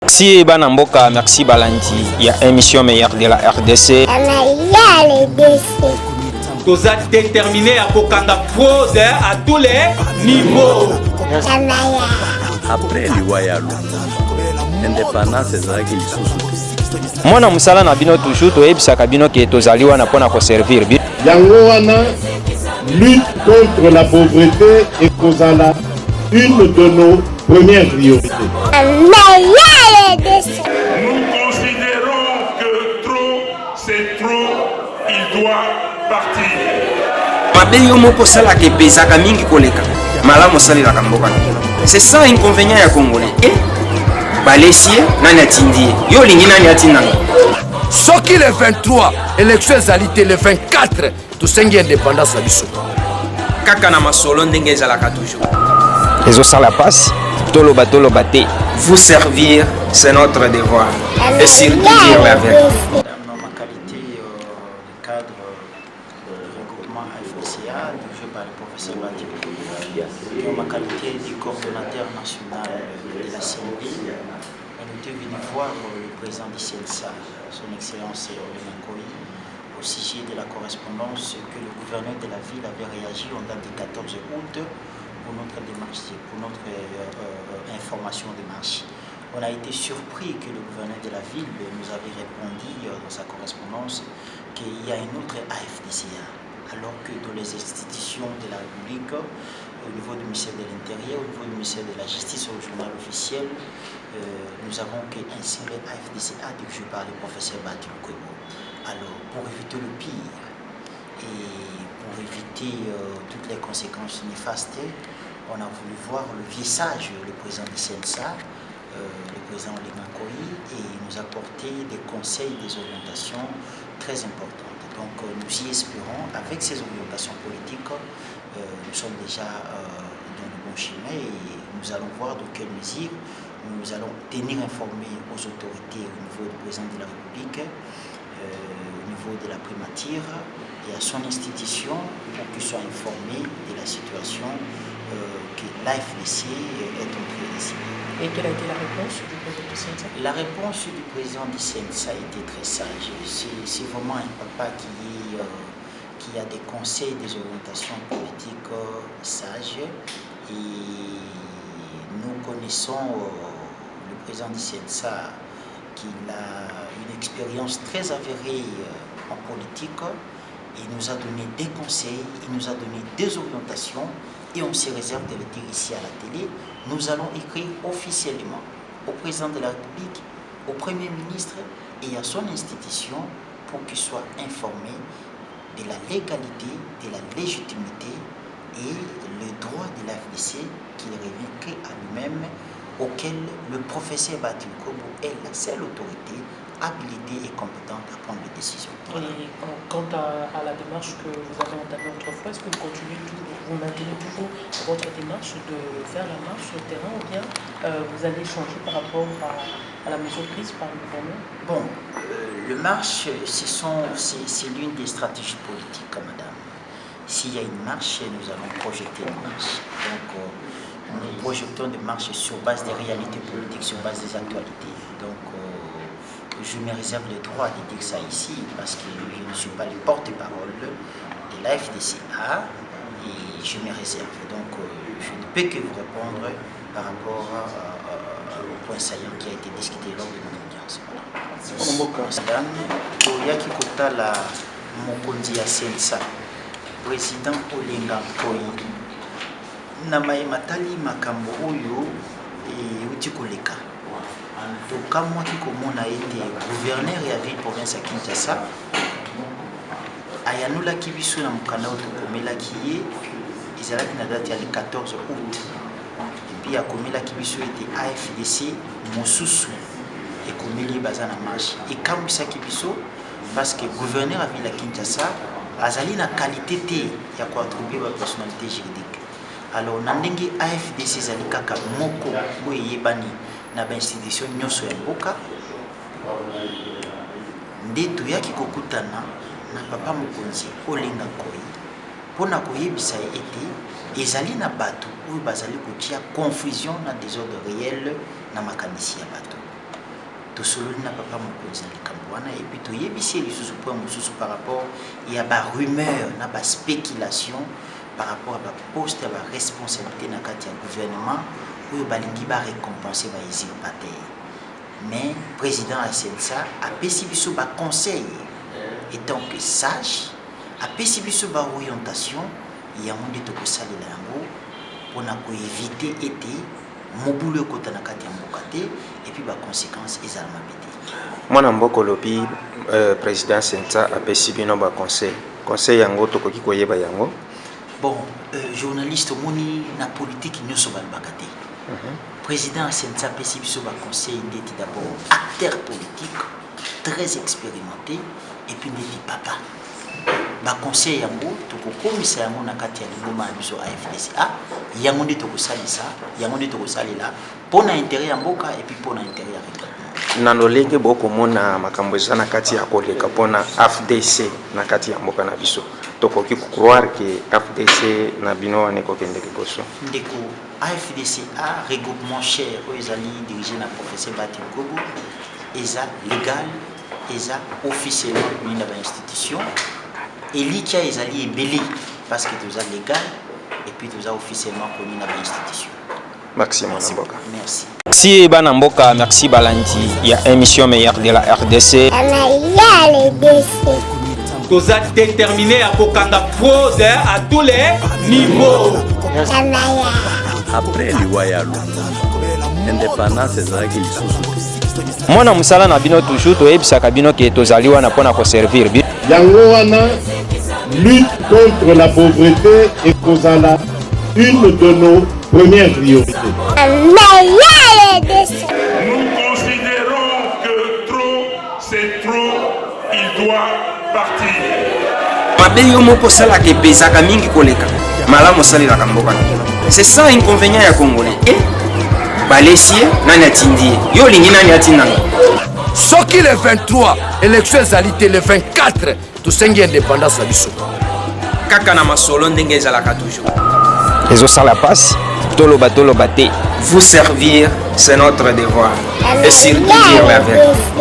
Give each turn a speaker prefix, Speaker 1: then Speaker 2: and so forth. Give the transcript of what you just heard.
Speaker 1: Merci Banamboka, merci Balandi. Il y a émission meilleure de la RDC.
Speaker 2: Vous êtes déterminé à Kokanga fraude à tous les niveaux.
Speaker 3: Après l'Iwayalo, l'indépendance est ça qui
Speaker 1: Moi, na musala na bino toujours to ebisa kabino ki tozaliwa na pona ko servir.
Speaker 4: Yango wana lutte contre la pauvreté et kozala une de nos premières priorités.
Speaker 5: Nous considérons que trop, c'est trop, il doit partir.
Speaker 1: C'est ça l'inconvénient ya Congolais. Balessier, nani atindie. Yo lingi nani atinanga.
Speaker 6: Soki le 23, élection ezalité le 24, tout sengi indépendance à biso.
Speaker 1: Kaka na masolo ndenge ezalaka toujours. Les os la passe, tolo bate. Vous servir, c'est notre devoir. Et surtout dire la vérité.
Speaker 7: Dans ma qualité de cadre du regroupement FDCA, dirigé par le professeur Bati, dans ma qualité du coordonnateur national de la CNB, on était venu voir le président du CNSA, son Excellence Olégan Koï, au sujet de la correspondance que le gouverneur de la ville avait réagi en date du 14 août pour notre démarche, pour notre information de marche. On a été surpris que le gouverneur de la ville nous avait répondu dans sa correspondance qu'il y a une autre AFDCA, alors que dans les institutions de la République, au niveau du ministère de l'Intérieur, au niveau du ministère de la Justice, au journal officiel, nous avons qu'un seul AFDCA dirigé par le professeur Bati Lukwebo. Alors, pour éviter le pire et pour éviter toutes les conséquences néfastes, on a voulu voir le visage du président du CNSA, le président Olégan Koï, et nous apporter des conseils, des orientations très importantes. Donc nous y espérons, avec ces orientations politiques, nous sommes déjà dans le bon chemin et nous allons voir de quelle mesure nous allons tenir informés aux autorités au niveau du président de la République, au niveau de la primature et à son institution pour qu'ils soient informés de la situation que l'AFDC est en train de signer.
Speaker 8: Et quelle a été la réponse du président du CNSA?
Speaker 7: La réponse du président du CNSA a été très sage. C'est vraiment un papa qui a des conseils, des orientations politiques sages. Et nous connaissons le président du CNSA qui a une expérience très avérée en politique. Il nous a donné des conseils, il nous a donné des orientations. Et on se réserve de le dire ici à la télé, nous allons écrire officiellement au président de la République, au Premier ministre et à son institution pour qu'il soit informé de la légalité, de la légitimité et le droit de l'AFDC qu'il revient qu'à lui-même, auquel le professeur Bati Lukwebo est la seule autorité habilitée et compétente à prendre des décisions. Voilà.
Speaker 8: Et quant à la démarche que vous avez entamée autrefois, est-ce que vous continuez toujours, vous maintenez toujours votre démarche de faire la marche sur le terrain ou bien vous allez changer par rapport à la mesure prise par le gouvernement?
Speaker 7: Bon, le marche, c'est l'une des stratégies politiques, madame. S'il y a une marche, nous allons projeter une marche. Donc, nous projetons des marches sur base des réalités politiques, sur base des actualités. Donc, je me réserve le droit de dire ça ici parce que je ne suis pas le porte-parole de la FDCA et je me réserve. Donc, je ne peux que vous répondre par rapport au point saillant qui a été discuté lors de notre audience. Madame, Koyaki Kotala Mokondi ya Sensa, président Olégan Koï, Namae Matali Makambo Oyo et Utikoleka. Donc, quand moi qui a été gouverneur et à ville province à Kinshasa, Ayanola Kibisu na mukanda otokomela kiye ezalaki na date ya le 14 août. Et puis akomela Kibisu était AFDC mosusu et komeli baza na marche. Et kamwisa Kibisu parce que gouverneur à ville à Kinshasa azali na qualité te ya ko attribuer ba personnalité juridique. Alors na ndenge AFDC ezali kaka moko boye yebani na ba institution nyonso ya mboka nde toyaki kokutana na papa mokonzi Olégan Koï mpona koyebisa ete ezali na bato oyo bazali kotia confusion na désordre réel na makanisi ya bato. tosololi na papa mokonzi na likambo wana et puis toyebisi lisusu point mosusu par rapport ya barumeur na baspéculation par rapport à baposte ya baresponsabilité na kati ya gouvernement oyo balingi barécompense bausurpateur. Mais président ya sensa apesi biso baconseil étant que sage, apesi biso baorientation yango nde tokosalela yango mpona koevite ete mobulu ekota na kati ya mboka te et puis baconséquence ezala mabe te.
Speaker 1: Mwana mboka olobi président sensa apesi bino baconseil yango tokoki koyeba yango.
Speaker 7: Bon, journaliste omoni na politique nyonso balobaka te. Président sensa apesi biso baconseil ndeti d'abord acteur politique très expérimenté et puis ndeti papa. Baconseil yango tokokomisa yango na kati ya liboma ya biso AFDCA yango nde tokosalisa yango nde tokosalela mpona intérêt ya mboka et puis mpona intérêt ya recrutement.
Speaker 1: Na lolenge bokomona makambo eza na kati ya koleka mpona AFDC na kati ya mboka na biso tokoki croire que AFDC na bino wana ekokende liboso.
Speaker 7: Ndeko AFDCA regroupement cher oyo ezali dirigé na professeur Bati Nkobo eza légal eza officiellement mini na bainstitution Elikia ezali ebele parce que tu as légal et puis tu as officiellement connu dans l'institution.
Speaker 1: Maxime Namboka.
Speaker 7: Merci.
Speaker 1: Merci Banamboka, merci Balanti. Il y a émission meilleure de la RDC.
Speaker 2: Vous êtes déterminé à Kokanga fraude à tous les niveaux.
Speaker 3: Après l'Iwayalo, l'indépendance ezalaki lisusu.
Speaker 1: Mwana musala na bino toujours toyebisaka bino ke tozali wana mpona koservir bino.
Speaker 4: Yango wana lutte contre la pauvreté et kozala une de nos premières priorités.
Speaker 5: Nous considérons que trop, c'est trop, il doit partir.
Speaker 1: Mabeyo moko sala ke pesaka mingi koleka. Malamu salila mboka. C'est ça inconvénient ya Congolais. Balesie nani atindie. Yo lingi nani atinanga.
Speaker 6: Soki le 23, élection ezalité le 24, tosengi indépendance na biso.
Speaker 1: Kaka na masolo ndenge ezalaka toujours. Ezosala passe, toloba te. Vous servir, c'est notre devoir. Et surtout dire la vérité.